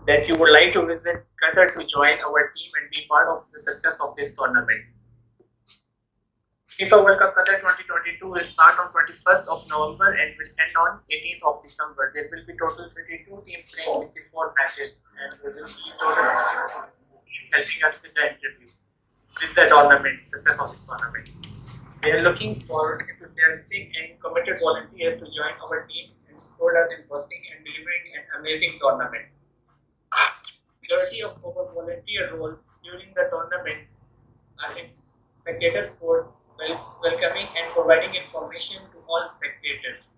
that you would like to visit Qatar to join our team and be part of the success of this tournament. FIFA World Cup Qatar 2022 will start on 21st of November and will end on 18th of December. There will be total 32 teams playing 64 matches, and there will be total teams helping us with the interview, with the tournament, success of this tournament. We are looking for enthusiastic and committed volunteers to join our team and support us in hosting and delivering an amazing tournament. Majority of our volunteer roles during the tournament are in spectator support, welcoming and providing information to all spectators,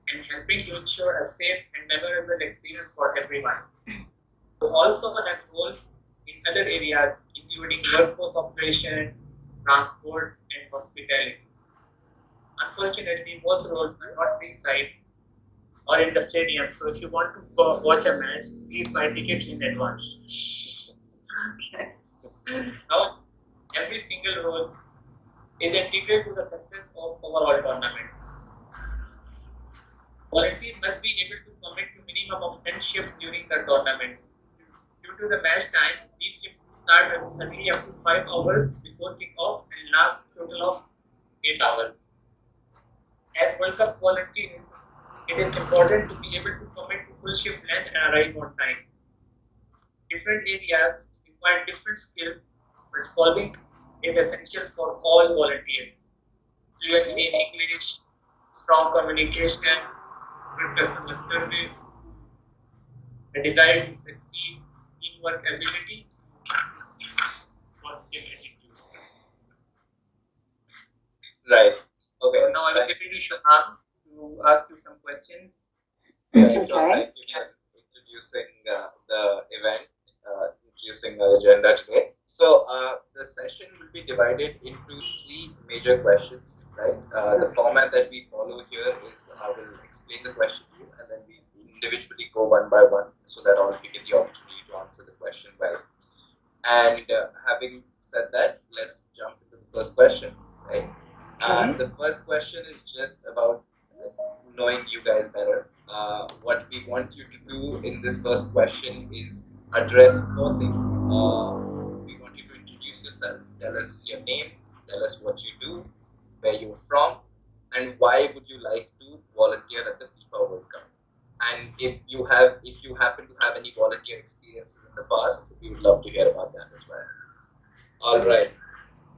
and helping to ensure a safe and memorable experience for everyone. We also have roles in other areas, including workforce operation, transport, and hospitality. Unfortunately, most roles are not beside or in the stadium, so if you want to watch a match, please buy tickets in advance. Okay. Now, every single role is integral to the success of overall tournament. Volunteers must be able to commit to minimum of 10 shifts during the tournaments. Due to the match times, these shifts will start early up to 5 hours before kickoff and last a total of 8 hours. As World Cup volunteer, it is important to be able to commit to full shift length and arrive on time. Different areas require different skills, but following is essential for all volunteers. Fluency in English, strong communication, good customer service, a desire to succeed, teamwork ability, positive attitude. Right. Okay. So now I will give it to Shaham to ask you some questions. Thank you for introducing the event, introducing the agenda today. So the session will be divided into three major questions, right? The format that we follow here is I will explain the question to you, and then we individually go one by one so that all of you get the opportunity to answer the question well. And having said that, let's jump into the first question, right? The first question is just about knowing you guys better. What we want you to do in this first question is address four things. We want you to introduce yourself, tell us your name, tell us what you do, where you're from, and why would you like to volunteer at the FIFA World Cup. And if you happen to have any volunteer experiences in the past, we would love to hear about that as well. All right.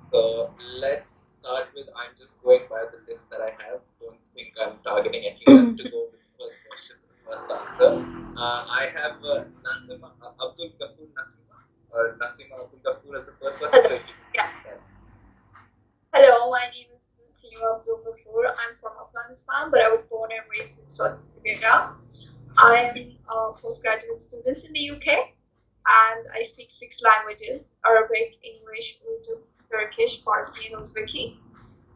So let's start with, I'm just going by the list that I have. Don't think I'm targeting anyone to go with the first question, the first answer. I have Nasima, Abdul Ghafoor Nasima, or Nasima Abdul Ghafoor as the first person. So Hello, my name is Nasima Abdul Ghafoor. I'm from Afghanistan, but I was born and raised in Saudi Arabia. I am a postgraduate student in the UK, and I speak 6 languages: Arabic, English, Urdu, Turkish, Farsi, and Uzbeki.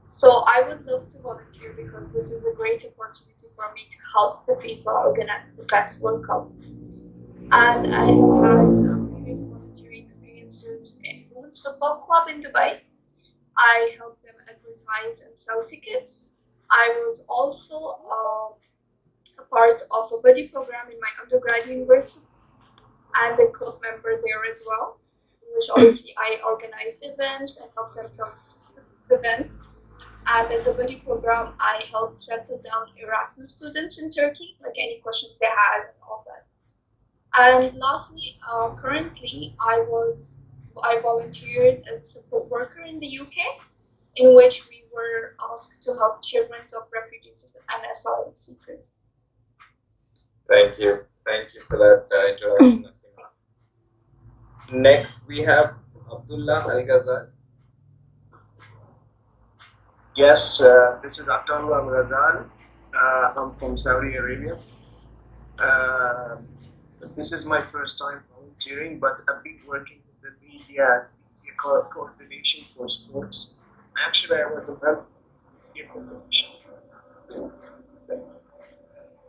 So I would love to volunteer because this is a great opportunity for me to help the FIFA organize the next World Cup. And I have had previous volunteering experiences in Women's Football Club in Dubai. I helped them advertise and sell tickets. I was also a part of a buddy program in my undergrad university and a club member there as well, in which obviously I organized events and helped them some events. And as a buddy program, I helped settle down Erasmus students in Turkey, like any questions they had and all that. And lastly, currently I volunteered as a support worker in the UK, in which we were asked to help children of refugees and asylum seekers. Thank you for that introduction, Nasima. Next, we have Abdullah Al Ghazal. Yes, this is Abdullah Al Ghazal. I'm from Saudi Arabia. This is my first time volunteering, but I've been working with the media coordination for sports. Actually, I was a member of the media coordination. Can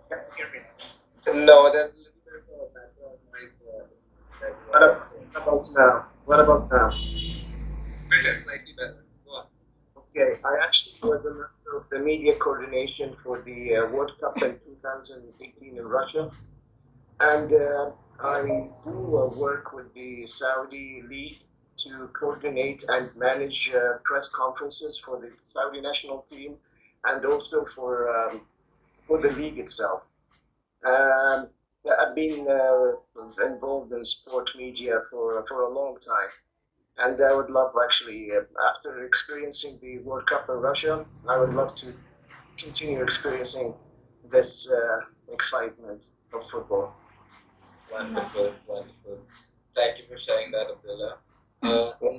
you hear me? No, there's a little bit of background noise. What about now? Slightly better. Go on. Okay, I actually was a member of the media coordination for the World Cup in 2018 in Russia. And I do work with the Saudi League to coordinate and manage press conferences for the Saudi national team and also for the league itself. Um, I've been involved in sport media for a long time, and I would love actually, after experiencing the World Cup in Russia, I would love to continue experiencing this excitement of football. Wonderful, wonderful. Thank you for sharing that, Abdullah.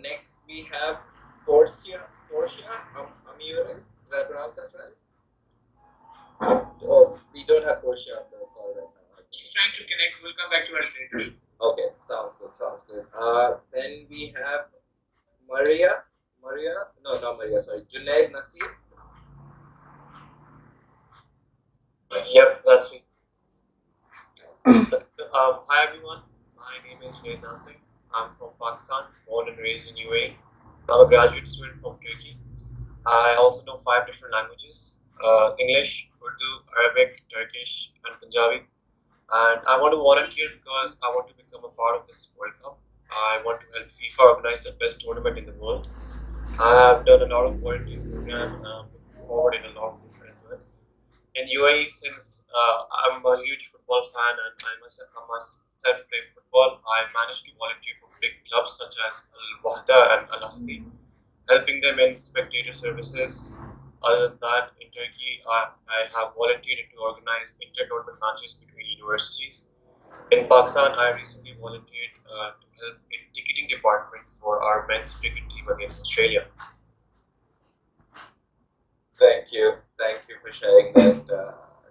Next, we have Portia Amurin. Did I pronounce that right? Oh, we don't have Portia on the call right now. She's trying to connect. We'll come back to her later. Okay, sounds good, sounds good. Then we have no, not Maria, sorry, Junaid Nasir. Yep, that's me. Hi everyone, my name is Junaid Nasir. I'm from Pakistan, born and raised in UAE. I'm a graduate student from Turkey. I also know 5 different languages: English, Urdu, Arabic, Turkish, and Punjabi. And I want to volunteer because I want to become a part of this World Cup. I want to help FIFA organize the best tournament in the world. I have done a lot of volunteer program and I'm looking forward in a lot more as well. In UAE, since I'm a huge football fan and I myself play football, I managed to volunteer for big clubs such as Al Wahda and Al Ahdi, helping them in spectator services. Other than that, in Turkey, I have volunteered to organize inter-tournament matches between universities. In Pakistan, I recently volunteered to help in ticketing department for our men's cricket team against Australia. Thank you for sharing that,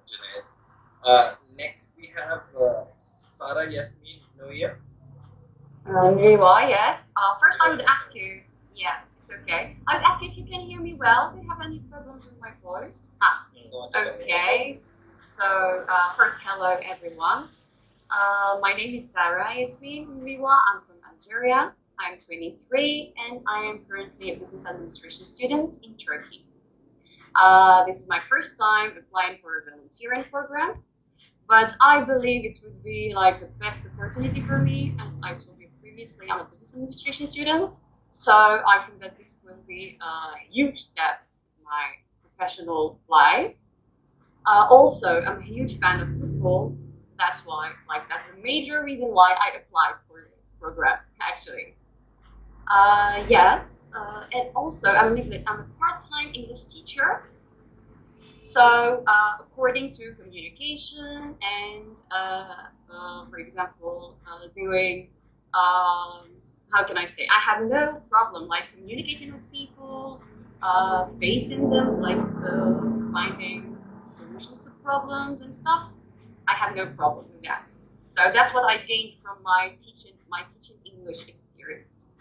Junaid. Next, we have Sarah Yasmin Noia. Nriwa, yes. First, I would ask you. Yes, it's okay. I would ask you if you can hear me well. Do you have any problems with my voice? Okay. So, first, hello everyone. My name is Sarah Yasmin Nriwa. I'm from Algeria. I'm 23 and I am currently a business administration student in Turkey. This is my first time applying for a volunteering program, but I believe it would be like the best opportunity for me. As I told you previously, I'm a business administration student, so I think that this will be a huge step in my professional life. Also, I'm a huge fan of football. That's why, like, that's the major reason why I applied for this program, actually. Yes, and also I'm a part-time English teacher. So, according to communication and, for example, doing, how can I say, I have no problem like communicating with people, facing them, like finding solutions to problems and stuff. I have no problem with that. So that's what I gained from my teaching English experience.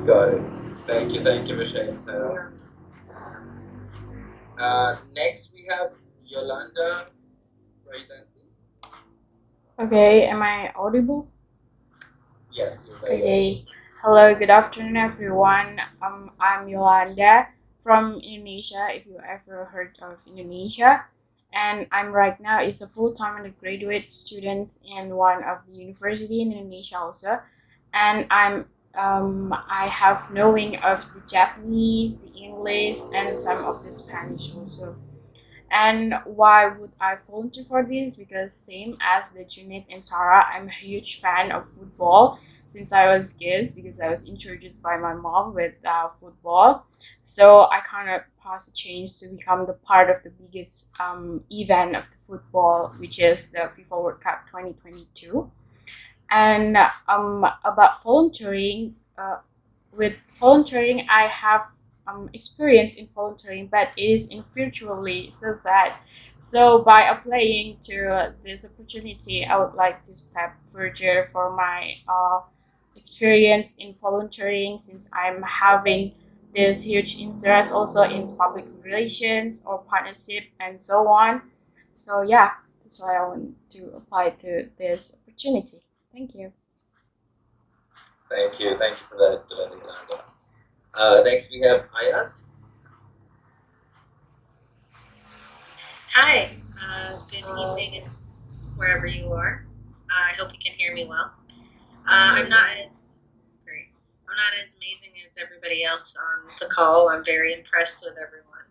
Got it. Thank you for sharing, Sarah. Next, we have Yolanda Raidanti. Okay, am I audible? Yes, you're very Okay. Hello, good afternoon, everyone. I'm Yolanda from Indonesia, if you ever heard of Indonesia. And I'm right now is a full-time undergraduate student in one of the university in Indonesia also. And I have knowing of the Japanese, the English, and some of the Spanish also. And why would I volunteer for this? Because same as the Junaid and Sarah, I'm a huge fan of football since I was kids because I was introduced by my mom with football. So I kind of passed a change to become the part of the biggest event of the football, which is the FIFA World Cup 2022. And about volunteering, with volunteering, I have experience in volunteering, but it is in virtually so sad. So by applying to this opportunity, I would like to step further for my experience in volunteering since I'm having this huge interest also in public relations or partnership and so on. So yeah, that's why I want to apply to this opportunity. Thank you. Thank you for that, Yolanda. Next, we have Ayat. Hi, good evening wherever you are. I hope you can hear me well. I'm not as great. I'm not as amazing as everybody else on the call. I'm very impressed with everyone.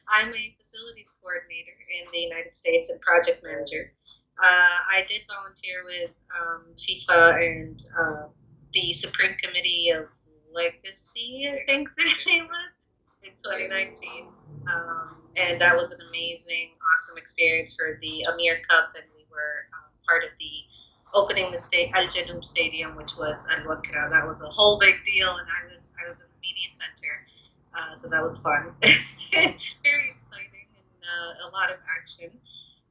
I'm a facilities coordinator in the United States and project manager. I did volunteer with FIFA and the Supreme Committee of Legacy, I think the name was, in 2019. And that was an amazing, awesome experience for the Amir Cup, and we were part of the opening the Al Janoub Stadium, which was Al Wakra. That was a whole big deal, and I was in the media center, so that was fun. Very exciting and a lot of action.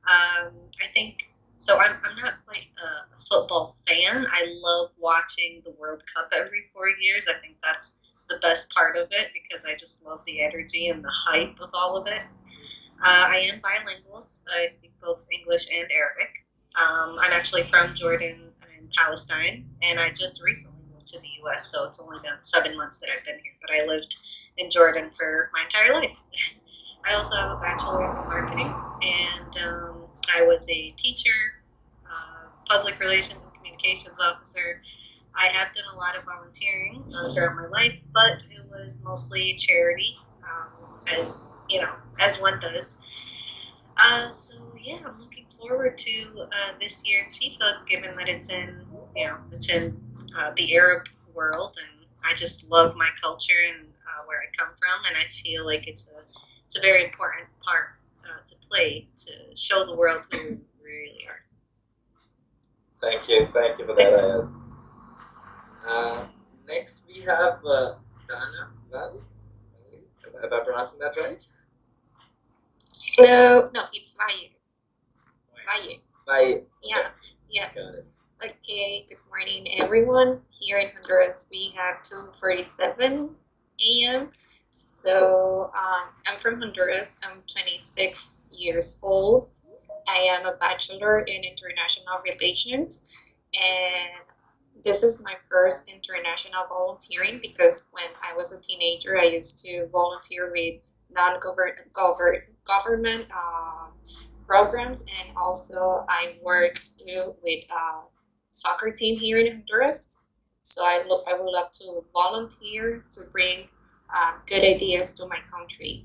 I think so. I'm not quite a football fan. I love watching the World Cup every 4 years. I think that's the best part of it because I just love the energy and the hype of all of it. I am bilingual. So I speak both English and Arabic. I'm actually from Jordan and Palestine, and I just recently moved to the U.S., so it's only been 7 months that I've been here, but I lived in Jordan for my entire life. I also have a bachelor's in marketing, and I was a teacher, public relations and communications officer. I have done a lot of volunteering throughout my life, but it was mostly charity, as you know, as one does. So yeah, I'm looking forward to this year's FIFA, given that it's in the Arab world, and I just love my culture and where I come from, and I feel like it's a very important part to play to show the world who we really are. Thank you for that, Ayad. Next we have Dana. Am I pronouncing that right? No, it's Valle. Valle. Yeah, yes. Got it. Okay, good morning, everyone. Here in Honduras, we have 2:47 a.m. So I'm from Honduras. I'm 26 years old. I am a bachelor in international relations, and this is my first international volunteering because when I was a teenager, I used to volunteer with non-government programs, and also I worked too with a soccer team here in Honduras. So I would love to volunteer to bring good ideas to my country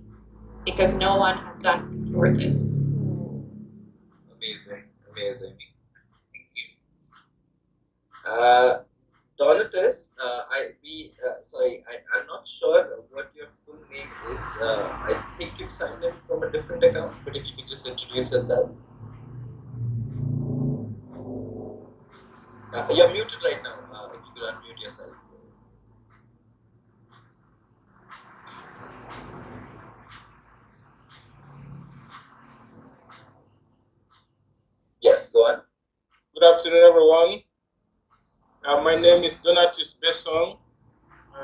because no one has done before this. Amazing. Thank you. Donatus, I'm not sure what your full name is. I think you've signed in from a different account, but if you could just introduce yourself. You're muted right now. If you could unmute yourself. Yes, go on. Good afternoon, everyone. My name is Donatus Besson,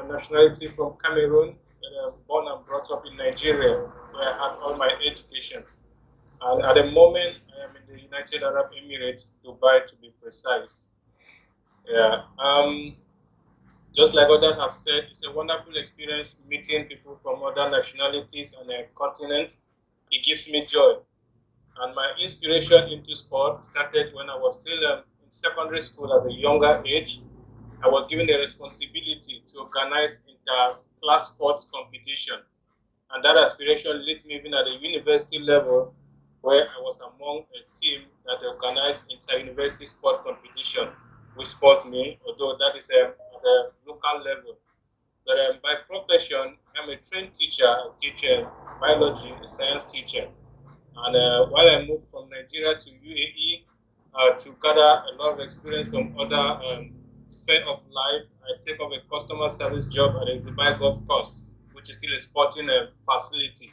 nationality from Cameroon, born and brought up in Nigeria, where I had all my education. And at the moment, I am in the United Arab Emirates, Dubai to be precise. Yeah. Just like others have said, it's a wonderful experience meeting people from other nationalities and continents. It gives me joy. And my inspiration into sport started when I was still in secondary school at a younger age. I was given the responsibility to organize inter-class sports competition. And that aspiration led me even at the university level, where I was among a team that organized inter-university sport competition, which sport me, although that is at the local level. But by profession, I'm a trained teacher. I teach biology, a science teacher. And while I moved from Nigeria to UAE to gather a lot of experience from other sphere of life, I take up a customer service job at a Dubai golf course, which is still a sporting facility.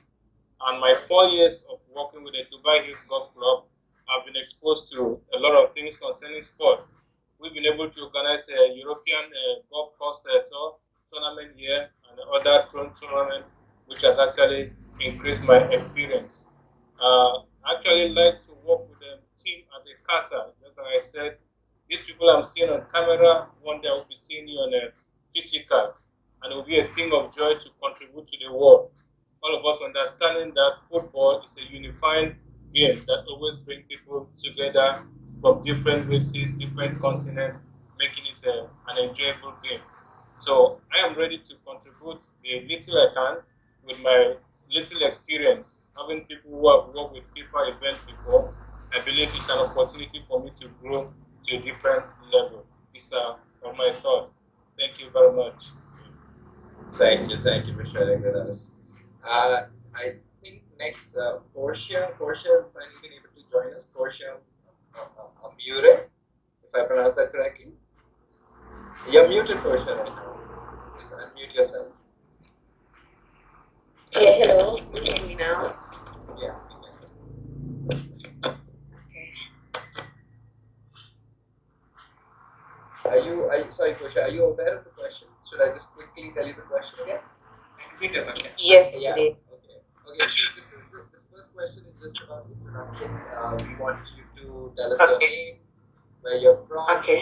And my 4 years of working with the Dubai Hills Golf Club, I've been exposed to a lot of things concerning sport. We've been able to organize a European golf course tournament here and other tournament, which has actually increased my experience. I actually like to work with the team at the Qatar. Like I said, these people I'm seeing on camera, one day I will be seeing you on a physical, and it will be a thing of joy to contribute to the world. All of us understanding that football is a unifying game that always brings people together from different races, different continents, making it an enjoyable game. So I am ready to contribute the little I can with my little experience. Having people who have worked with FIFA events before, I believe it's an opportunity for me to grow to a different level. These are my thoughts. Thank you very much. Thank you for sharing with us. I think next, Portia. Portia has finally been able to join us. Portia Amure, if I pronounce that correctly. You're muted, Portia, right now. Just unmute yourself. Yeah, hello. Can you hear me now? Yes, we can. Okay. Are you sorry, Portia, are you aware of the question? Should I just quickly tell you the question again? Repeat the question. Yes, Yeah. please. Okay. So this first question is just about introductions. We want you to tell us your name, where you're from, what do you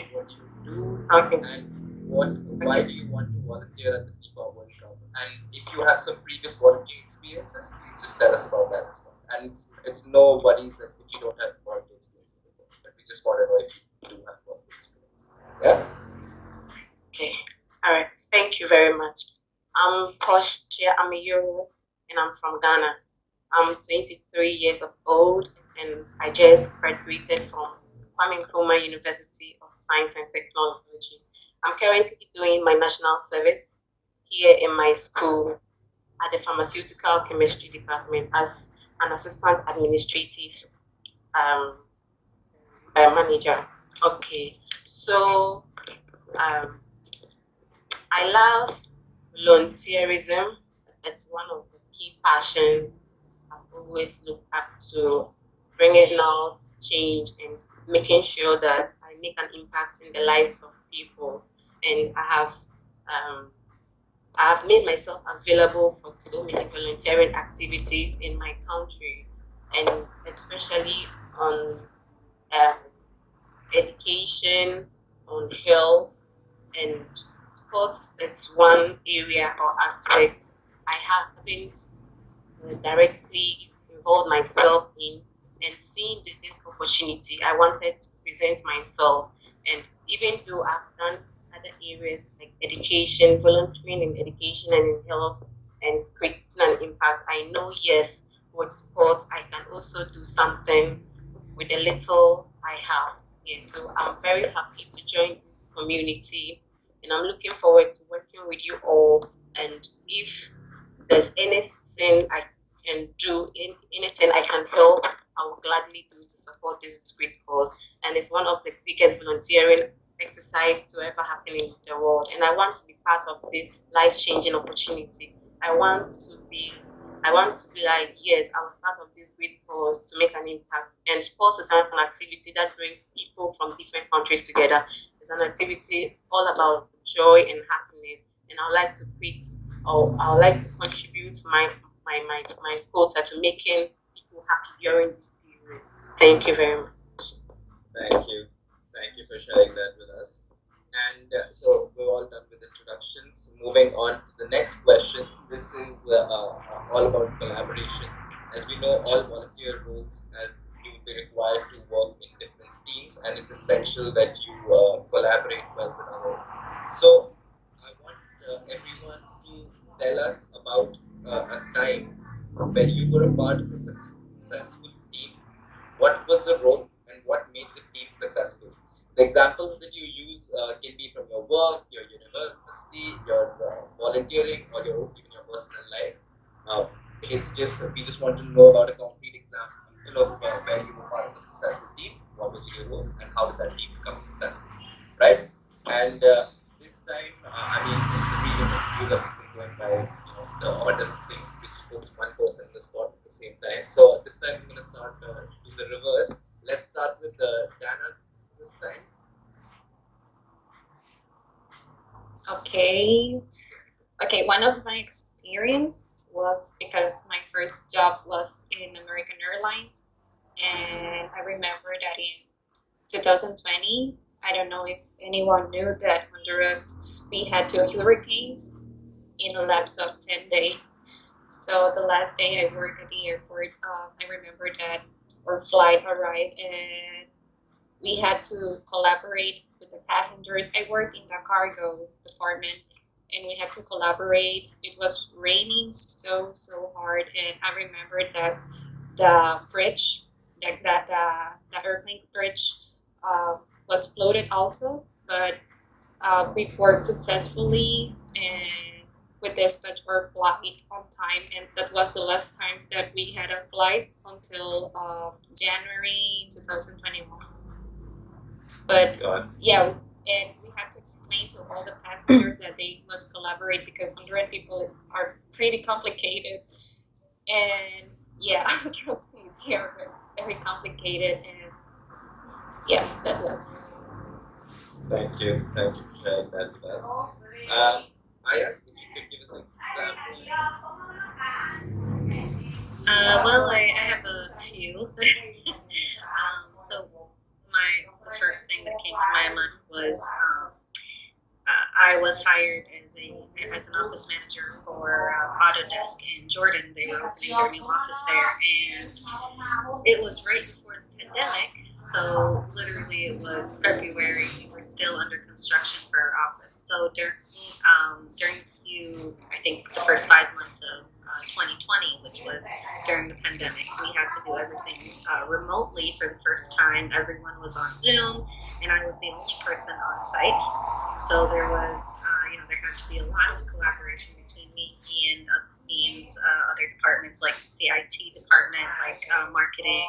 do, and why do you want to volunteer at the FIFA World Cup? And if you have some previous volunteering experiences, please just tell us about that as well. And it's no worries that if you don't have volunteer experience before, but we just want to know if you do have volunteer experience. Yeah. Okay. All right. Thank you very much. I'm Portia Amiyoro, and I'm from Ghana. I'm 23 years of old, and I just graduated from Kwame Nkrumah University of Science and Technology. I'm currently doing my national service here in my school at the Pharmaceutical Chemistry Department as an assistant administrative manager. Okay, so I love volunteerism. It's one of the key passions I've always looked up to, bringing out change and making sure that I make an impact in the lives of people. And I have made myself available for so many volunteering activities in my country, and especially on education, on health, and sports. It's one area or aspect I haven't directly involved myself in, and seeing this opportunity, I wanted to present myself. And even though I've done other areas like education, volunteering in education and in health, and creating an impact, I know, yes, with sport, I can also do something with the little I have. Yeah, so I'm very happy to join this community, and I'm looking forward to working with you all. And if there's anything I can do, anything I can help, I will gladly do to support this great cause. And it's one of the biggest volunteering exercise to ever happen in the world. And I want to be part of this life-changing opportunity. I want to be like, yes, I was part of this great cause to make an impact. And sports is an activity that brings people from different countries together. It's an activity all about joy and happiness. And I would like to contribute my quota to making people happy during this period. Thank you very much. Thank you for sharing that with us. And so we're all done with introductions. Moving on to the next question. This is all about collaboration. As we know, all volunteer roles, as you will be required to work in different teams, and it's essential that you collaborate well with others. So I want everyone to tell us about a time when you were a part of a successful team. What was the role and what made the team successful? The examples that you use can be from your work, your university, your volunteering, or even your personal life. We just want to know about a concrete example of where you were part of a successful team. What was your role, and how did that team become successful, right? And this time, in the previous interviews, I've just been going by the order of things, which puts one person in the spot at the same time. So this time, I'm going to start do the reverse. Let's start with Dana this time. Okay, one of my experience was because my first job was in American Airlines, and I remember that in 2020, I don't know if anyone knew that Honduras, we had 2 hurricanes in a lapse of 10 days. So the last day I worked at the airport, I remember that or flight arrived, and we had to collaborate with the passengers. I work in the cargo department, and we had to collaborate. It was raining so hard, and I remember that the bridge, the airplane bridge, was floated also, but we worked successfully and we dispatched our flight on time, and that was the last time that we had a flight until January 2021. But yeah, and we had to explain to all the passengers that they must collaborate because Honduran people are pretty complicated, and yeah, trust me, they are very complicated, and yeah, that was. Thank you for sharing that with us. Aya, if you could give us an example next. Well, I have a few. So the first thing that came to my mind was I was hired as an office manager for Autodesk in Jordan. They were opening their new office there, and it was right before the pandemic. So literally, it was February. We were still under construction for our office. So during I think the first 5 months of 2020, which was during the pandemic, we had to do everything remotely for the first time. Everyone was on Zoom, and I was the only person on site. So there was, there had to be a lot of collaboration between me and other teams, other departments like the IT department, like marketing,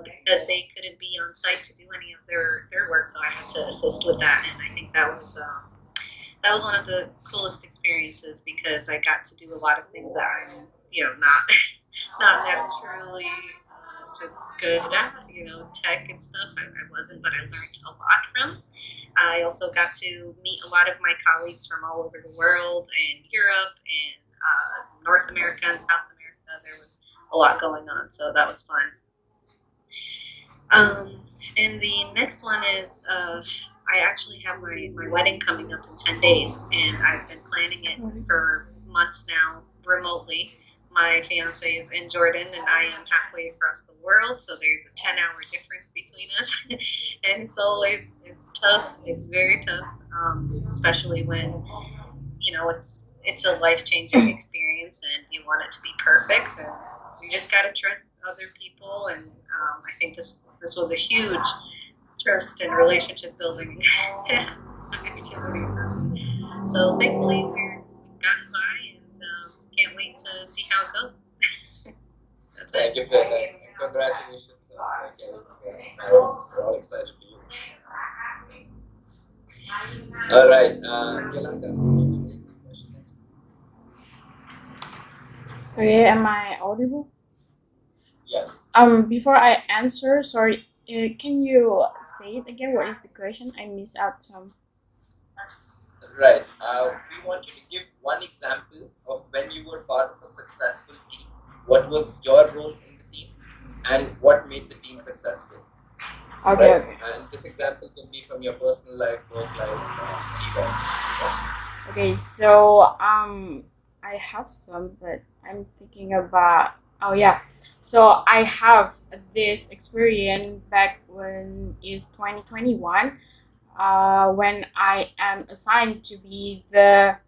because they couldn't be on site to do any of their work. So I had to assist with that, and I think that was one of the coolest experiences because I got to do a lot of things that I'm, not naturally good at, tech and stuff. I wasn't, but I learned a lot from. I also got to meet a lot of my colleagues from all over the world, and Europe, and North America, and South America. There was a lot going on, so that was fun. And the next one is I actually have my wedding coming up in 10 days, and I've been planning it for months now remotely. My fiance is in Jordan, and I am halfway across the world, so there's a 10-hour difference between us. And it's tough. It's very tough, especially when, it's a life-changing experience, and you want it to be perfect, and you just got to trust other people, and I think this was a huge trust and relationship building activity. So thankfully we've gotten by, and can't wait to see how it goes. Thank you for that. Congratulations on getting there. We're all excited for you. All right, Yolanda, if you can take this question next, please. Okay, am I audible? Yes. Before I answer, sorry, can you say it again? What is the question? I missed out some. Right. We want you to give one example of when you were part of a successful team. What was your role in the team, and what made the team successful? Okay. Right? Okay. And this example can be from your personal life, work life, anywhere. Yeah. Okay. So I have some, but I'm thinking about. Oh yeah. So I have this experience back when is 2021. When I am assigned to be the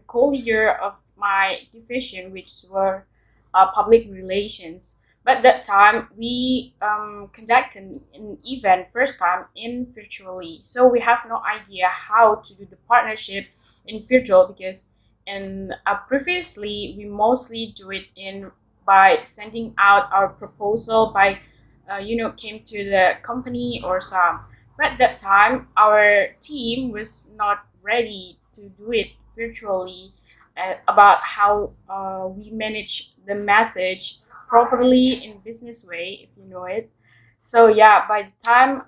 co-leader of my division, which were public relations. But that time we conducted an event first time in virtually, so we have no idea how to do the partnership in virtual because previously we mostly do it by sending out our proposal by came to the company or some. But that time, our team was not ready to do it virtually about how we manage the message properly in business way, if you know it. So yeah, by the time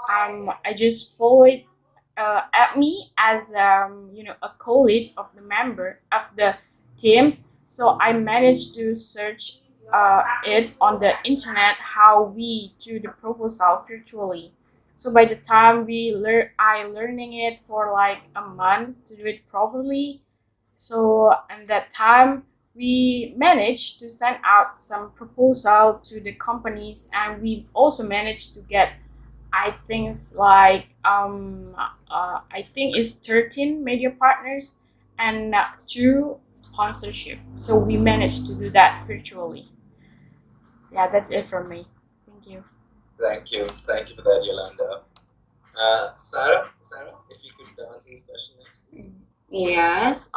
I just followed at me as a co-lead of the member of the team. So I managed to search it on the internet how we do the proposal virtually. So by the time I learning it for like a month to do it properly. So and that time we managed to send out some proposal to the companies, and we also managed to get, I think it's like I think it's 13 media partners and 2 sponsorship. So we managed to do that virtually. Yeah, that's it from me. Thank you. Thank you for that, Yolanda. Sarah, if you could answer this question next, please. Yes,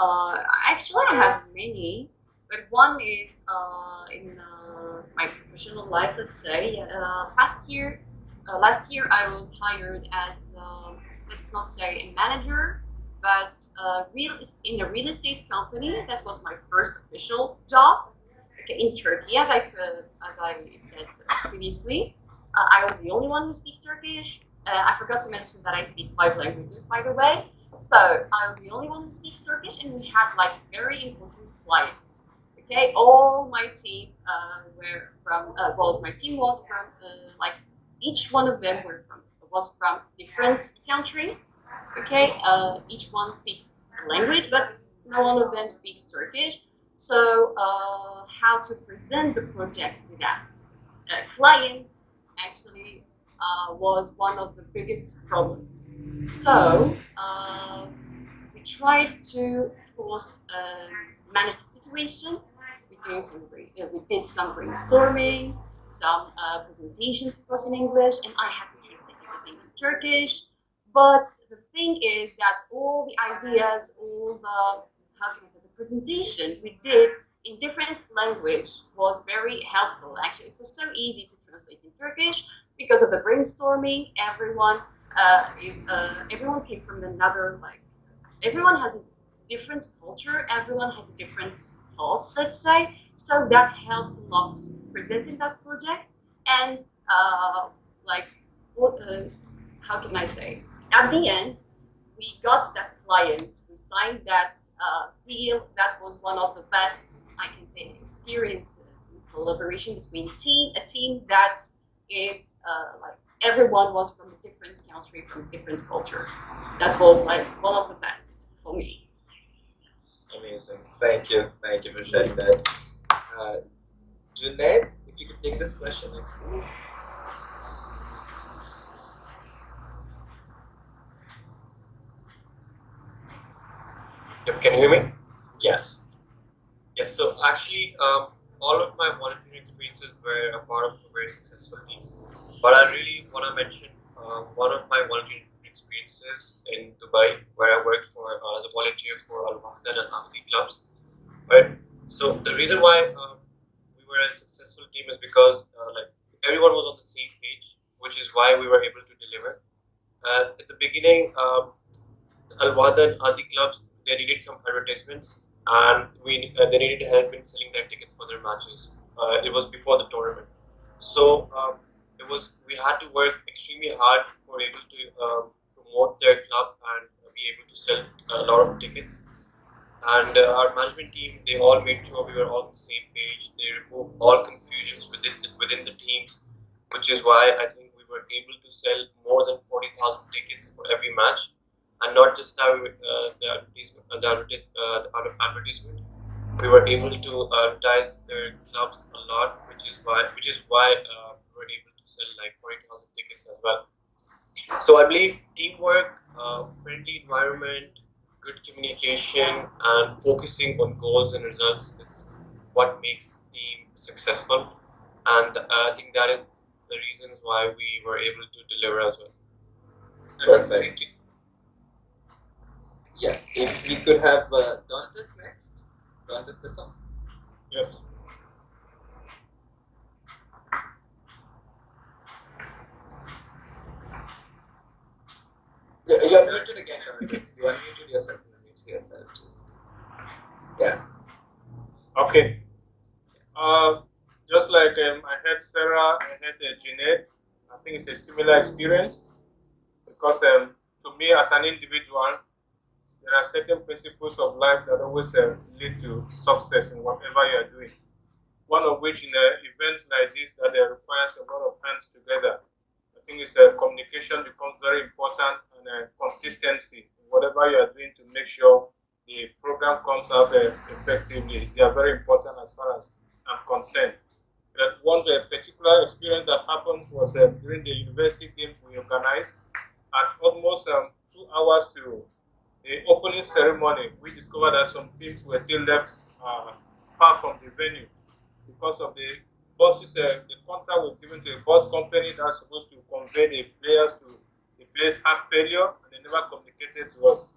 actually, I have many, but one is in my professional life, let's say. Last year, I was hired as, let's not say a manager, but in a real estate company. That was my first official job. Okay, in Turkey, as I said previously. I was the only one who speaks Turkish. I forgot to mention that I speak 5 languages, by the way. So I was the only one who speaks Turkish, and we had like very important clients. Okay, all my team my team was from like each one of them was from different country. Okay, each one speaks a language, but no one of them speaks Turkish. So how to present the project to that client actually was one of the biggest problems. So we tried to, of course, manage the situation. We did some brainstorming, some presentations, of course, in English, and I had to translate everything in Turkish. But the thing is that all the ideas, all the presentation we did in different language was very helpful. Actually, it was so easy to translate in Turkish because of the brainstorming. Everyone came from another, like, everyone has a different culture. Everyone has a different thoughts, let's say. So that helped a lot presenting that project. And how can I say? At the end, we got that client, we signed that deal. That was one of the best, I can say, experiences in collaboration between a team that is like everyone was from a different country, from a different culture. That was like one of the best for me. Amazing. Thank you for sharing that. Junaid, if you could take this question next, please. Can you hear me? Yes. Yes. So actually, all of my volunteering experiences were a part of a very successful team. But I really want to mention one of my volunteering experiences in Dubai, where I worked as a volunteer for Al Wahdan and Ahdi clubs. Right. So the reason why we were a successful team is because like everyone was on the same page, which is why we were able to deliver. At the beginning, Al Wahdan Ahdi clubs, they needed some advertisements, and they needed help in selling their tickets for their matches. It was before the tournament, so we had to work extremely hard for able to promote their club and be able to sell a lot of tickets. And our management team, they all made sure we were all on the same page. They removed all confusions within the teams, which is why I think we were able to sell more than 40,000 tickets for every match. And not just the advertisement, we were able to advertise their clubs a lot, which is why we were able to sell like 40,000 tickets as well. So I believe teamwork, friendly environment, good communication, and focusing on goals and results is what makes the team successful. And I think that is the reasons why we were able to deliver as well. Perfect. Yeah, if we could have Dantas next. Dantas Besson. Yes. You're muted again, Dantas. You unmuted yourself. Unmute yourself, just. Yeah. Okay. Just like I had Sarah, I had Junaid. I think it's a similar experience because to me as an individual, there are certain principles of life that always lead to success in whatever you are doing. One of which in events like this that requires a lot of hands together. I think it's communication becomes very important, and consistency in whatever you are doing to make sure the program comes out effectively. They are very important as far as I'm concerned. One particular experience that happens was during the university games we organized. At almost 2 hours to the opening ceremony, we discovered that some teams were still left far from the venue because of the buses. The contract was given to a bus company that's supposed to convey the players to the place had failure, and they never communicated to us.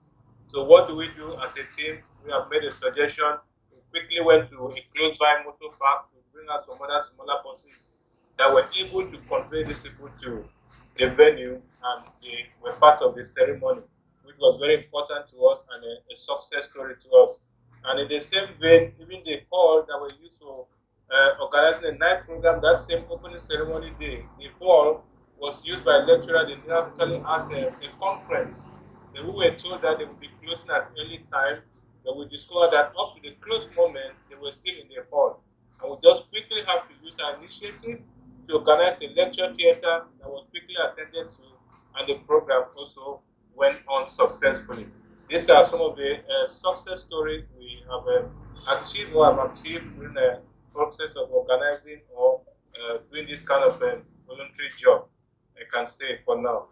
So what do we do as a team? We have made a suggestion. We quickly went to a close by motor park to bring out some other smaller buses that were able to convey these people to the venue, and they were part of the ceremony, which was very important to us and a success story to us. And in the same vein, even the hall that we used for organizing a night program, that same opening ceremony day, the hall was used by a lecturer. They actually asked a conference. And we were told that they would be closing at early time, but we discovered that up to the close moment, they were still in the hall. And we just quickly have to use our initiative to organize a lecture theater that was quickly attended to, and the program also went on successfully. These are some of the success stories we have achieved or have achieved during the process of organizing or doing this kind of voluntary job, I can say for now.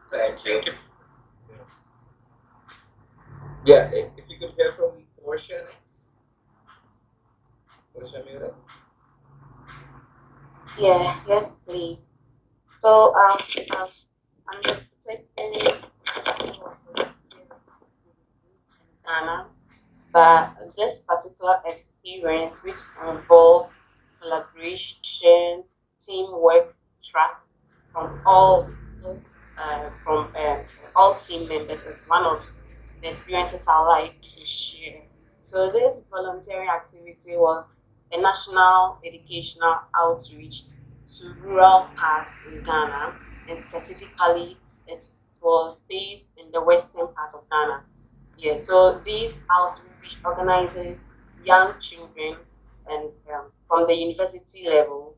Thank you. Yeah, if you could hear from Portia next. Portia Mura. Yeah, yes, please. So, I've undertaken Ghana, but this particular experience, which involved collaboration, teamwork, trust from all team members, is one of the experiences I like to share. So this volunteering activity was a national educational outreach to rural parts in Ghana, and specifically it was based in the western part of Ghana. Yeah, so this outreach organizes young children and from the university level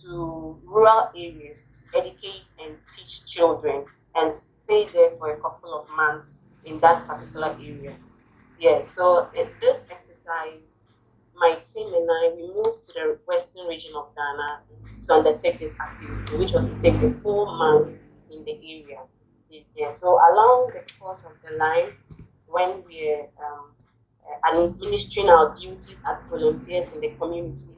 to rural areas to educate and teach children and stay there for a couple of months in that particular area. Yeah, so this exercise, my team and I, we moved to the western region of Ghana to undertake this activity, which was to take the full month in the area. Yeah, so along the course of the line, when we're administering our duties as volunteers in the community,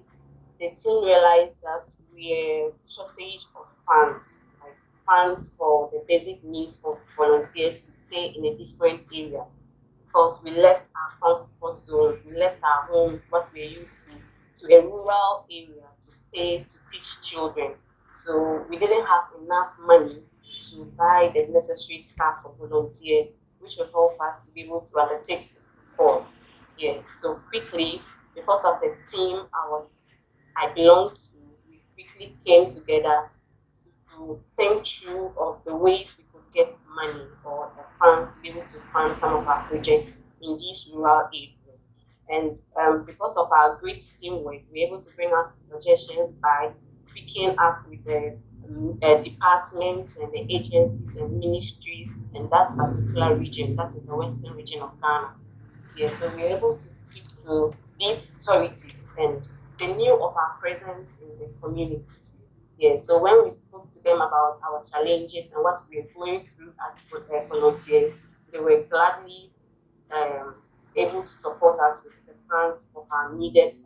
the team realized that we're shortage of funds, like funds for the basic needs of volunteers to stay in a different area, because we left our comfort zones, we left our homes, what we're used to a rural area to stay to teach children. So we didn't have enough money to buy the necessary staff for volunteers, which will help us to be able to undertake the course. Yeah. So quickly, because of the team I belonged to, we quickly came together to think through of the ways we could get money or the funds to be able to fund some of our projects in these rural areas. And because of our great teamwork, we were able to bring us suggestions by picking up with the departments and the agencies and ministries in that particular region, that is the western region of Ghana. Yeah, so we were able to speak to these authorities, and they knew of our presence in the community. Yeah, so when we spoke to them about our challenges and what we were going through as volunteers, they were gladly able to support us with the funds of our needed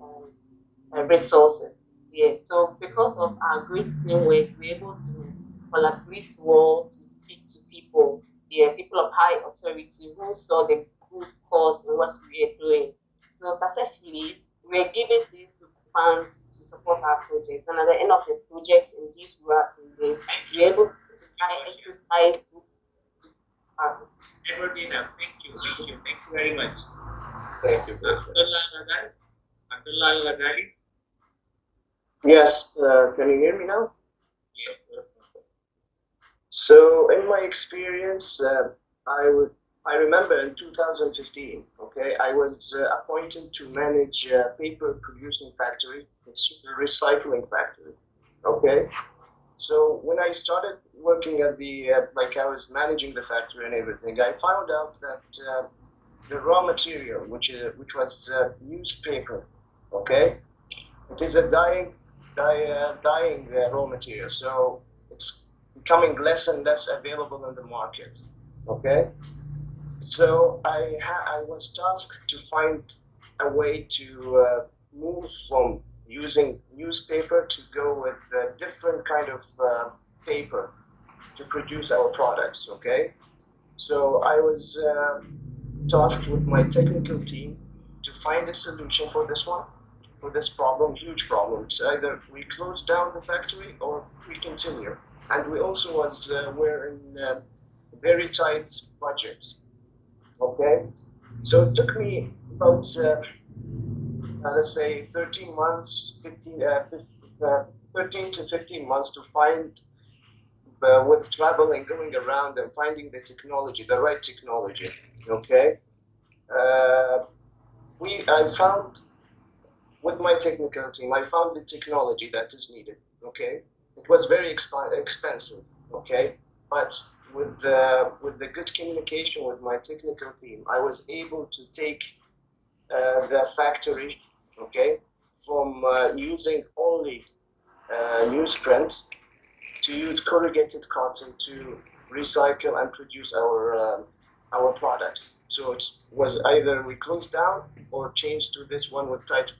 resources. Yeah, so because of our great teamwork, we were able to collaborate well to speak to people, people of high authority who saw the good cause in what we were doing. So successfully, we were given these funds to support our projects. And at the end of the project in these rural areas, we were able to buy exercise books. Edwardina, thank you very much. Thank you. Abdullah Ghazali. Yes, can you hear me now? Yes. So, in my experience, I remember in 2015, okay, I was appointed to manage a paper producing factory, it's a recycling factory, okay. So when I started working at the, like I was managing the factory and everything, I found out that the raw material, which was newspaper. Okay, it is a dying raw material, so it's becoming less and less available in the market. Okay, so I was tasked to find a way to move from using newspaper to go with a different kind of paper to produce our products. Okay, so I was tasked with my technical team to find a solution for this one, for this problem, huge problem. It's either we close down the factory or we continue. And we also were in very tight budget. Okay, so it took me about let's say 13 months, 13 to 15 months to find, with traveling, going around and finding the technology, the right technology. Okay, I found, with my technical team, I found the technology that is needed. Okay, it was very expensive. Okay, but with the good communication with my technical team, I was able to take the factory, okay, from using only newsprint to use corrugated cotton to recycle and produce our products. So it was either we closed down or changed to this one with tight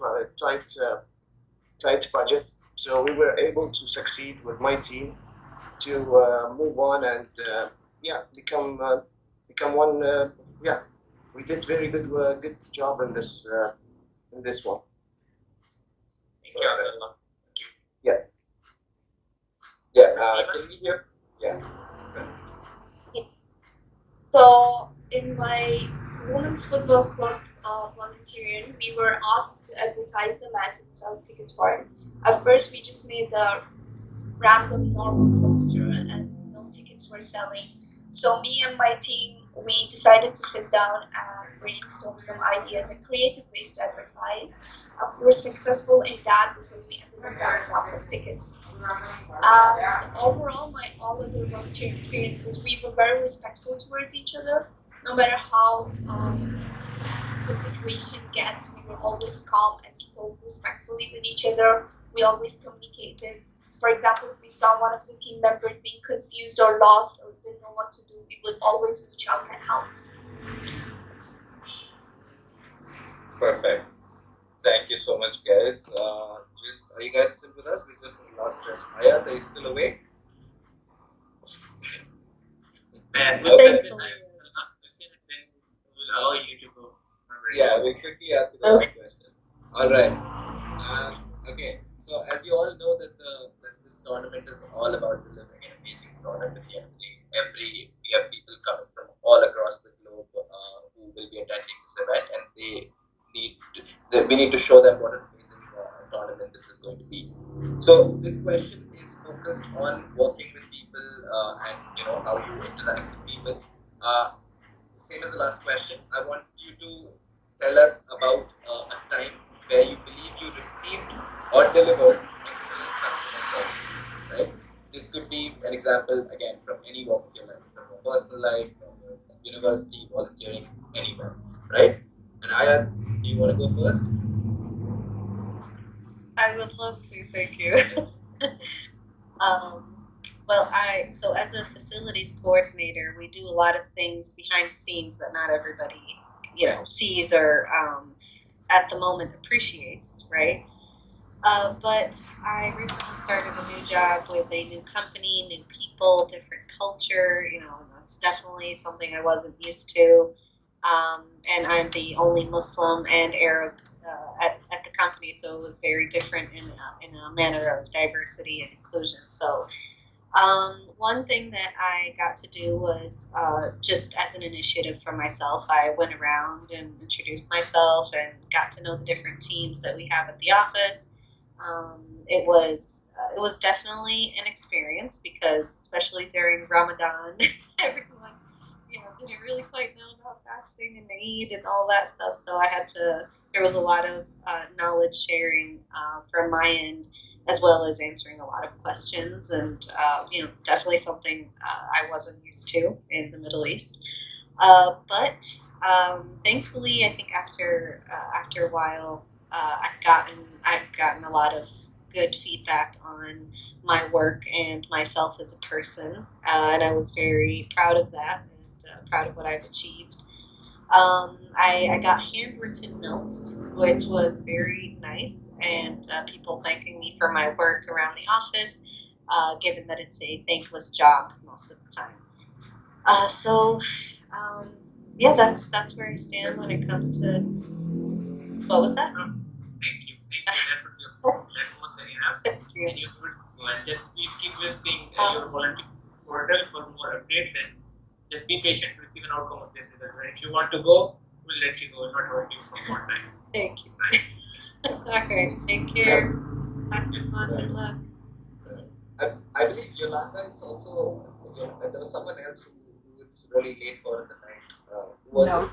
budget. So we were able to succeed with my team to move on and become one. We did very good job in this one. Thank you, Abdullah. Yeah. Can we hear? Yeah. So in my women's football club volunteering, we were asked to advertise the match and sell tickets for it. At first, we just made a random normal poster and no tickets were selling. So me and my team, we decided to sit down and brainstorm some ideas and creative ways to advertise. We were successful in that because we ended up selling lots of tickets. Overall, all other volunteer experiences, we were very respectful towards each other. No matter how the situation gets, we were always calm and spoke respectfully with each other. We always communicated. So for example, if we saw one of the team members being confused or lost or didn't know what to do, we would always reach out and help. Perfect. Thank you so much, guys. Are you guys still with us? We just lost Hayat. Are you still awake? We'll allow you to go. Yeah, we'll quickly ask the last question. All right. Okay. So as you all know that this tournament is all about delivering an amazing product at the end of the day. We have people coming from all across the globe who will be attending this event, and we need to show them what an amazing tournament this is going to be. So this question is focused on working with people and how you interact with people. Same as the last question, I want you to tell us about a time where you believe you received or delivered excellent customer service, right? This could be an example, again, from any walk of your life, from your personal life, from your university, volunteering, anywhere, right? And Ayat, do you want to go first? I would love to, thank you. So as a facilities coordinator, we do a lot of things behind the scenes that not everybody, sees or at the moment appreciates, right? But I recently started a new job with a new company, new people, different culture. It's definitely something I wasn't used to. And I'm the only Muslim and Arab at the company, so it was very different in a manner of diversity and inclusion. So one thing that I got to do was just as an initiative for myself, I went around and introduced myself and got to know the different teams that we have at the office. It was definitely an experience because especially during Ramadan, everyone didn't really quite know about fasting and Eid and all that stuff. So there was a lot of knowledge sharing from my end, as well as answering a lot of questions, and definitely something I wasn't used to in the Middle East. But Thankfully, I think after a while, I've gotten a lot of good feedback on my work and myself as a person, and I was very proud of that and proud of what I've achieved. I got handwritten notes, which was very nice, and people thanking me for my work around the office, given that it's a thankless job most of the time. Yeah, that's where I stand when it comes to. What was that? Thank you. That would be a one that you have. Thank you. And you would just please keep visiting your volunteer portal for more updates, and just be patient to receive an outcome of this result. And if you want to go, we'll let you go. Not hold you for more time. Thank you. Bye. Okay, take care. Bye, everyone. Good luck. I believe Yolanda, it's also, there was someone else who it's really late for in the night. Who was No. it?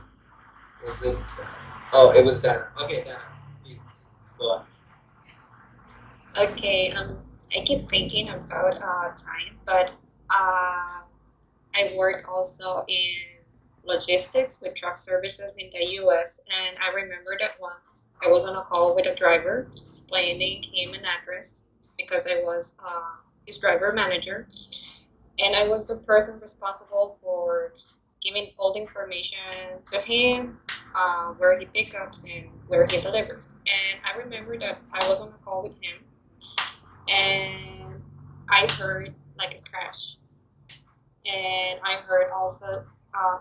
Was it? Oh, it was Dana. Okay, Dana, please go on. Okay, I keep thinking about time, but I work also in logistics with truck services in the US, and I remember that once I was on a call with a driver explaining him an address because I was his driver manager, and I was the person responsible for giving all the information to him, where he picks up and where he delivers. And I remember that I was on a call with him, and I heard like a crash, and I heard also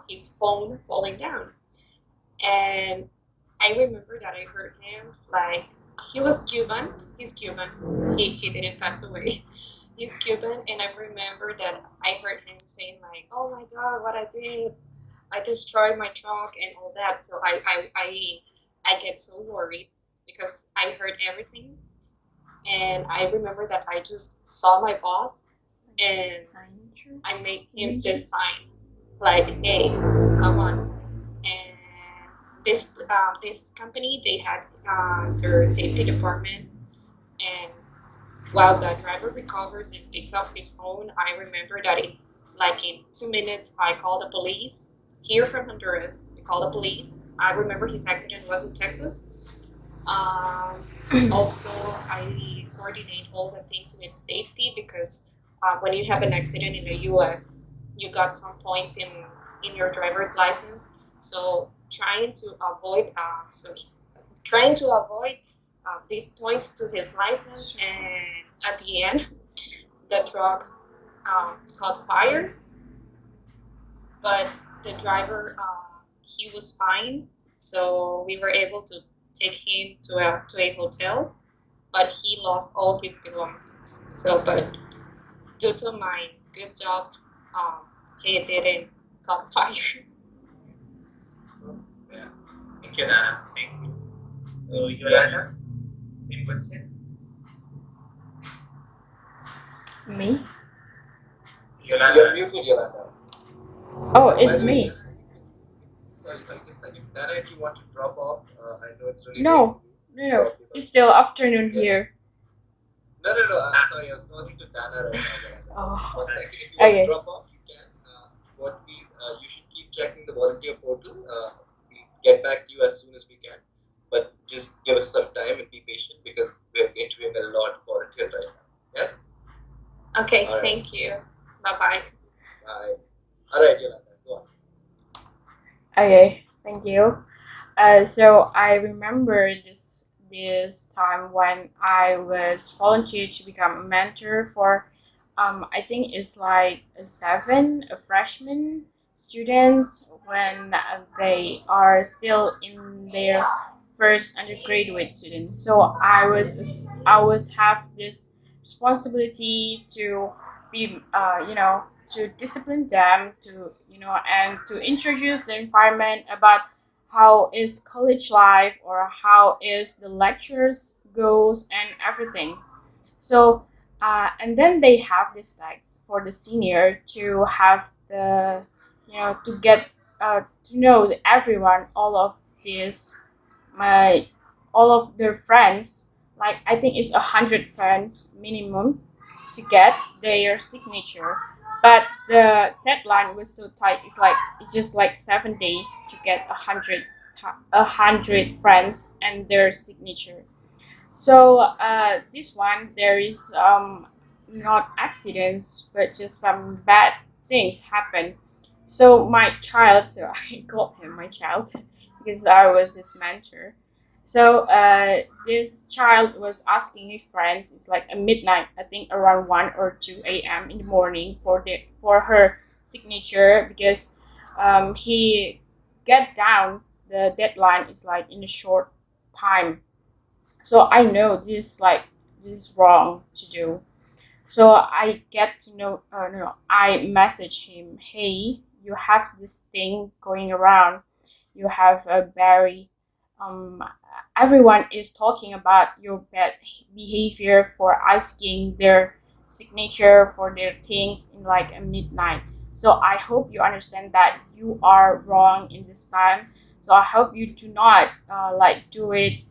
his phone falling down. And I remember that I heard him like he was Cuban. He's Cuban. He didn't pass away. He's Cuban, and I remember that I heard him saying like, "Oh my God, what I did! I destroyed my truck and all that." So I get so worried because I heard everything, and I remember that I just saw my boss and I made him this sign like, "Hey, come on." And this company, they had their safety department, and while the driver recovers and picks up his phone, I remember that in 2 minutes I called the police here from Honduras. We called the police. I remember his accident was in Texas. Also, I coordinate all the things with safety because when you have an accident in the US, you got some points in your driver's license. So trying to avoid these points to his license, and at the end, the truck caught fire. But the driver, he was fine, so we were able to take him to a hotel. But he lost all his belongings. So, but due to my good job, he didn't caught fire. Yeah. Thank you, Dana. Thank you. Yolanda, same question. Me? You're Yolanda. muted, Yolanda. Oh, By it's the way, me. Dana, sorry, just a second. Dana, if you want to drop off, I know it's really No, late. no. It's still afternoon Yeah. here. No, I'm sorry, I was talking to Dana right now. Oh. Just 1 second. If you want Okay. to drop off, you can. You should keep checking the volunteer portal. We'll get back to you as soon as we can. But just give us some time and be patient because we're interviewing a lot of volunteers right now. Yes? Okay, All right. thank you. Bye-bye. Bye. Alright, Yolanda, go on. Okay, thank you. So I remember this time when I was volunteered to become a mentor for I think it's like a freshman students when they are still in their first undergraduate students. So I was have this responsibility to be to discipline them, to and to introduce the environment about how is college life or how is the lectures goes and everything. So and then they have this tax for the senior to have the to get to know everyone, my all of their friends, like I think it's 100 friends minimum to get their signature but the deadline was so tight. It's just like 7 days to get 100 friends and their signature. So this one there is not accidents but just some bad things happen. So my child, so I called him my child because I was his mentor. So this child was asking his friends. It's like a midnight, I think around 1 or 2 a.m. in the morning for her signature because he get down. The deadline is like in a short time. So I know this is wrong to do. So I get to know. No, I message him. Hey, you have this thing going around. You have a very um. Everyone is talking about your bad behavior for asking their signature for their things in like a midnight. So I hope you understand that you are wrong in this time. So I hope you do not like do it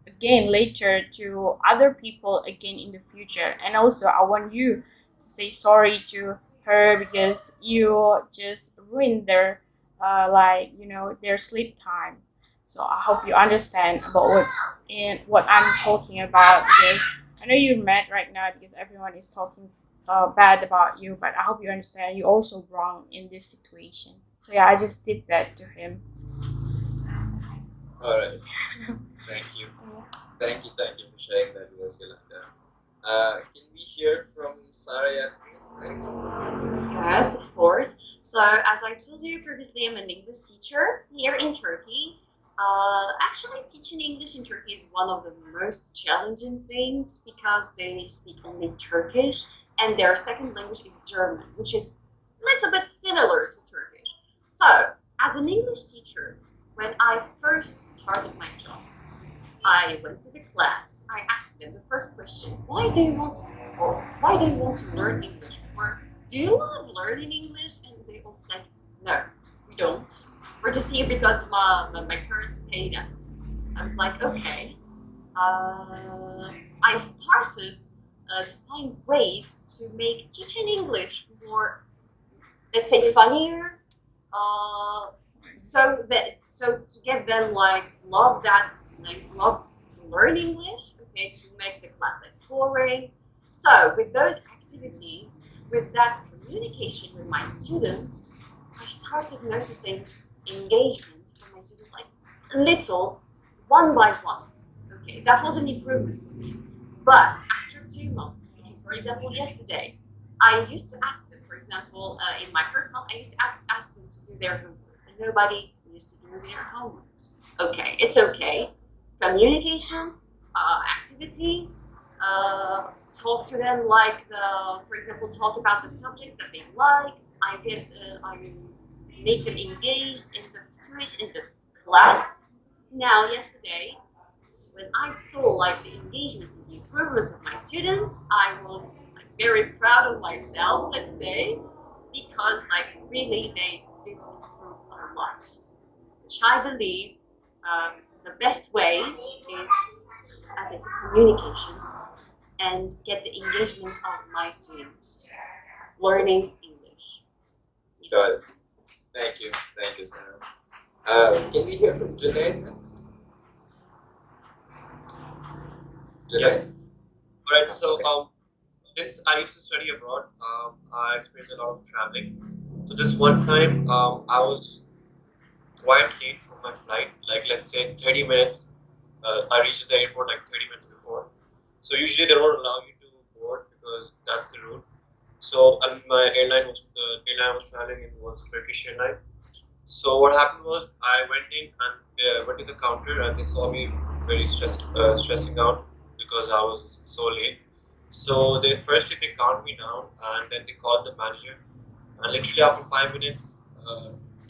again later to other people again in the future. And also I want you to say sorry to her because you just ruined their their sleep time. So I hope you understand about what I'm talking about because I know you're mad right now because everyone is talking bad about you, but I hope you understand you're also wrong in this situation. So yeah, I just did that to him. All right. Thank you. Thank you for sharing that with us, Yolanda. Can we hear from Sarah Yasmin, please? Yes, of course. So, as I told you previously, I'm an English teacher here in Turkey. Actually, teaching English in Turkey is one of the most challenging things because they speak only Turkish and their second language is German, which is a little bit similar to Turkish. So, as an English teacher, when I first started my job, I went to the class. I asked them the first question: Why do you want to learn English? Or do you love learning English? And they all said, no, we don't. We're just here because my parents paid us. I was like, okay. I started to find ways to make teaching English more, let's say, funnier. So to get them love to learn English, okay, to make the class less boring. So with those activities, with that communication with my students, I started noticing engagement from my students like a little, one by one. Okay, that was an improvement for me. But after 2 months, which is for example yesterday, I used to ask them, for example, in my first month, I used to ask them to do their homework, and nobody used to do their homework. Okay, it's okay. Communication, activities, talk to them for example, talk about the subjects that they like. I make them engaged in the situation in the class. Now, yesterday, when I saw the engagement and the improvements of my students, I was very proud of myself, let's say, because really they did improve a lot. Which I believe the best way is, as I said, communication and get the engagement of my students learning English. Yes. Got it. Thank you, Sarah. Can we hear from Junaid next? Junaid? All right. So, since I used to study abroad, I experienced a lot of traveling. So this one time, I was quite late for my flight. Let's say 30 minutes. I reached the airport 30 minutes before. So usually they don't allow you to board because that's the rule. So and the airline I was traveling in was Turkish Airlines. So what happened was I went in and went to the counter and they saw me very stressing out because I was so late. So they calmed me down and then they called the manager. And literally after 5 minutes,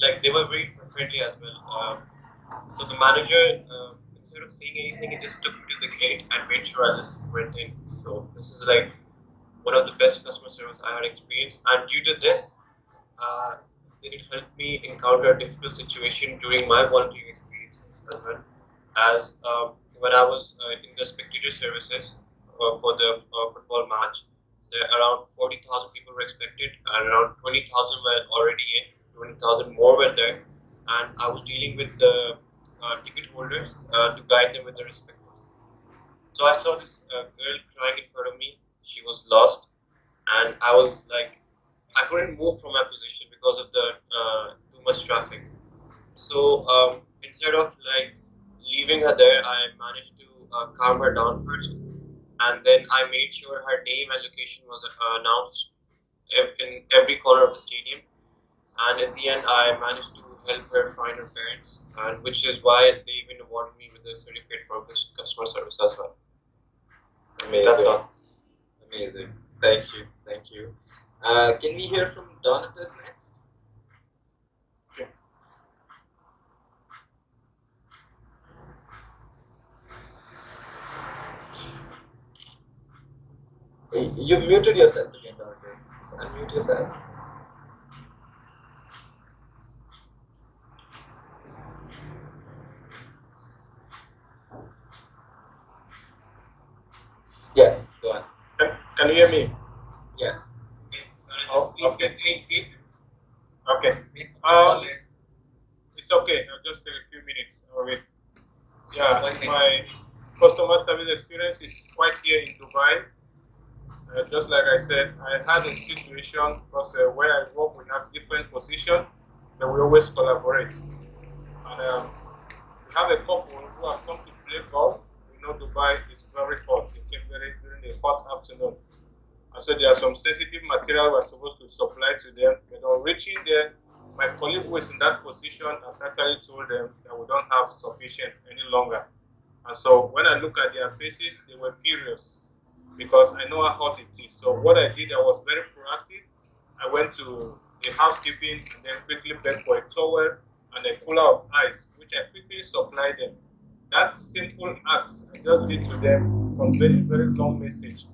they were very friendly as well. So the manager, instead of saying anything, he just took me to the gate and made sure I just went in. So this is one of the best customer service I had experienced. And due to this, it helped me encounter a difficult situation during my volunteering experiences as well as when I was in the spectator services for the football match. around 40,000 people were expected, and around 20,000 were already in. 20,000 more were there, and I was dealing with the ticket holders to guide them with the respectful. So I saw this girl crying in front of me. She was lost, and I was like, I couldn't move from my position because of the too much traffic. So instead of like leaving her there, I managed to calm her down first, and then I made sure her name and location was announced in every corner of the stadium. And at the end, I managed to help her find her parents, and which is why they even awarded me with a certificate for customer service as well. Amazing. That's all. Amazing. Thank you. Thank you. Can we hear from Donatus next? You muted yourself again, Donatus. Just unmute yourself. Yeah, go on. Can you hear me? Yes. Oh, okay. Okay. It's okay. I'll just take a few minutes. Yeah, my customer service experience is quite here in Dubai. Just like I said, I had a situation because where I work, we have different positions, but we always collaborate. And we have a couple who have come to play golf. We know Dubai is very hot. It came during the hot afternoon. And so there are some sensitive material we're supposed to supply to them. But on reaching there, my colleague who is in that position has actually told them that we don't have sufficient any longer. And so when I look at their faces, they were furious because I know how hot it is. So what I did, I was very proactive. I went to the housekeeping and then quickly begged for a towel and a cooler of ice, which I quickly supplied them. That simple act I just did to them conveyed a very long message.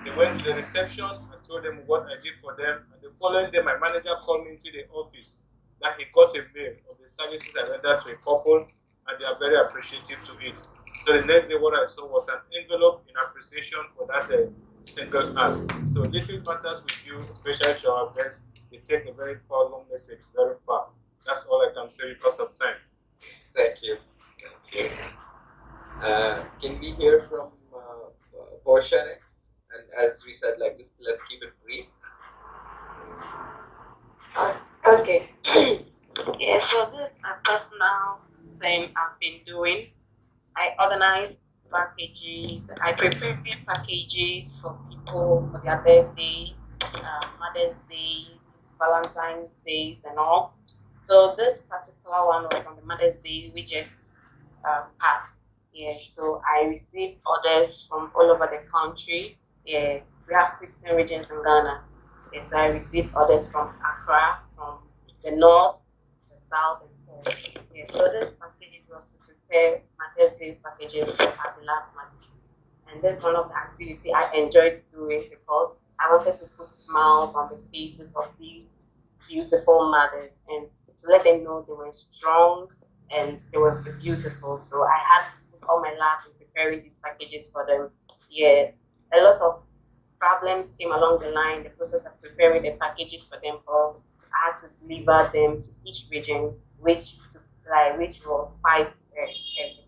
They went to the reception and told them what I did for them. And the following day, my manager called me into the office that he got a mail of the services I rendered to a couple, and they are very appreciative to it. So the next day, what I saw was an envelope in appreciation for that single act. So little matters with you, especially to our guests, they take a very far long message very far. That's all I can say because of time. Thank you. Thank you. Can we hear from Portia next? And as we said, like just let's keep it brief. Okay. Yeah, so this is a personal thing I've been doing. I organize packages. I prepare packages for people for their birthdays, Mother's Day, Valentine's Days, and all. So this particular one was on the Mother's Day, we just passed. Yeah, so I received orders from all over the country. Yeah, we have 16 regions in Ghana. Yeah, so I received orders from Accra, from the north, the south, and north. Yeah, so this package was to prepare Mother's Day packages for Abila Madi. And that's one of the activities I enjoyed doing because I wanted to put smiles on the faces of these beautiful mothers and to let them know they were strong and they were beautiful. So I had to put all my love in preparing these packages for them. Yeah, a lot of problems came along the line, the process of preparing the packages for them. But I had to deliver them to each region, which will fight the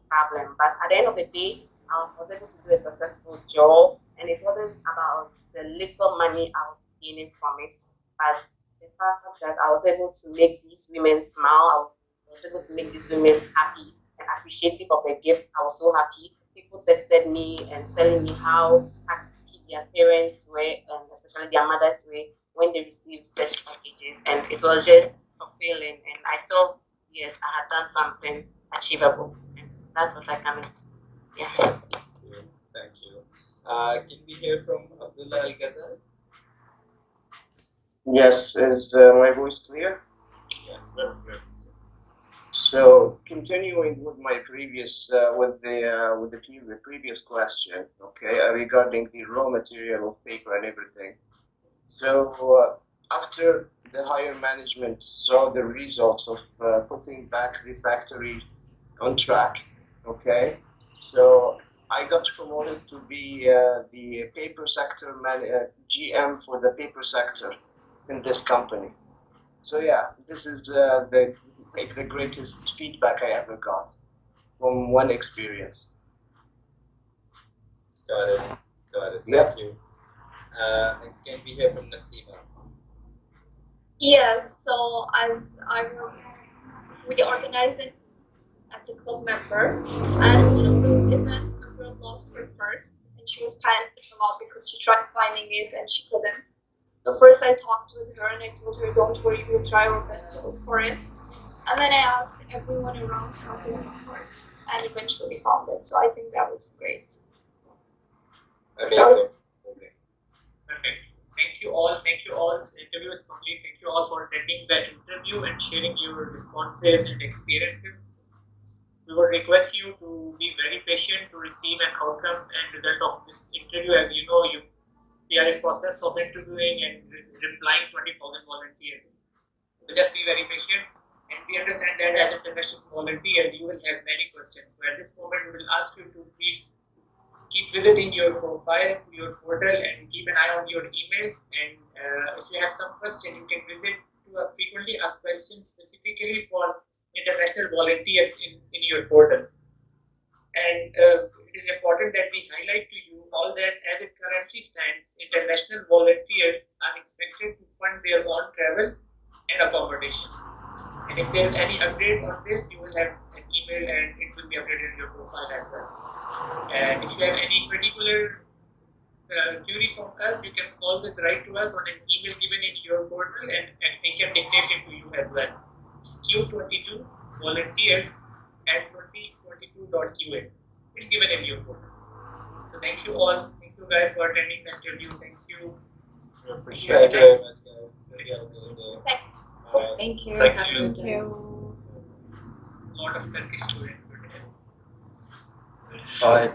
problem. But at the end of the day, I was able to do a successful job, and it wasn't about the little money I was gaining from it, but the fact that I was able to make these women smile, I was able to make these women happy and appreciative of the gifts. I was so happy. People texted me and telling me how happy their parents were, and especially their mothers were, when they received such packages. And it was just fulfilling, and I felt, yes, I had done something achievable. And that's what I can say. Yeah. Thank you. Can we hear from Abdullah Al Ghazal? Yes, is my voice clear? Yes. So continuing with my previous with the previous question, okay, regarding the raw material of paper and everything. So after the higher management saw the results of putting back the factory on track, okay, so I got promoted to be the paper sector GM for the paper sector in this company. So yeah, this is the greatest feedback I ever got from one experience. Got it. Got it. Yeah. Thank you. Can we hear from Nasima? Yes, so as we organized it as a club member, and one of those events, a girl lost her purse, and she was panicking a lot because she tried finding it and she couldn't. So first I talked with her and I told her, don't worry, we'll try our best to look for it. And then I asked everyone around to help us look for it, and eventually found it. So I think that was great. Amazing. Perfect. Thank you all. Thank you all. The interview is complete. Thank you all for attending the interview and sharing your responses and experiences. We would request you to be very patient to receive an outcome and result of this interview. As you know, we are in process of interviewing and replying 20,000 volunteers. So just be very patient, and we understand that as international volunteers, you will have many questions. So at this moment, we will ask you to please keep visiting your profile, your portal, and keep an eye on your email. And if you have some question, you can visit to frequently asked questions specifically for international volunteers in your portal. And it is important that we highlight to you all that as it currently stands, international volunteers are expected to fund their own travel and accommodation. And if there is any update on this, you will have an email and it will be updated in your profile as well. And if you have any particular query from us, you can always write to us on an email given in your portal, and we can dictate it to you as well. It's Q22 volunteers@2022.qa. It's given in your portal. So thank you all. Thank you guys for attending the interview. Thank you. Thank you very much, guys. Hope you have a good day. Bye. Thank you. Thank Have a you. good day. Thank you. A lot of Turkish students were there. Bye.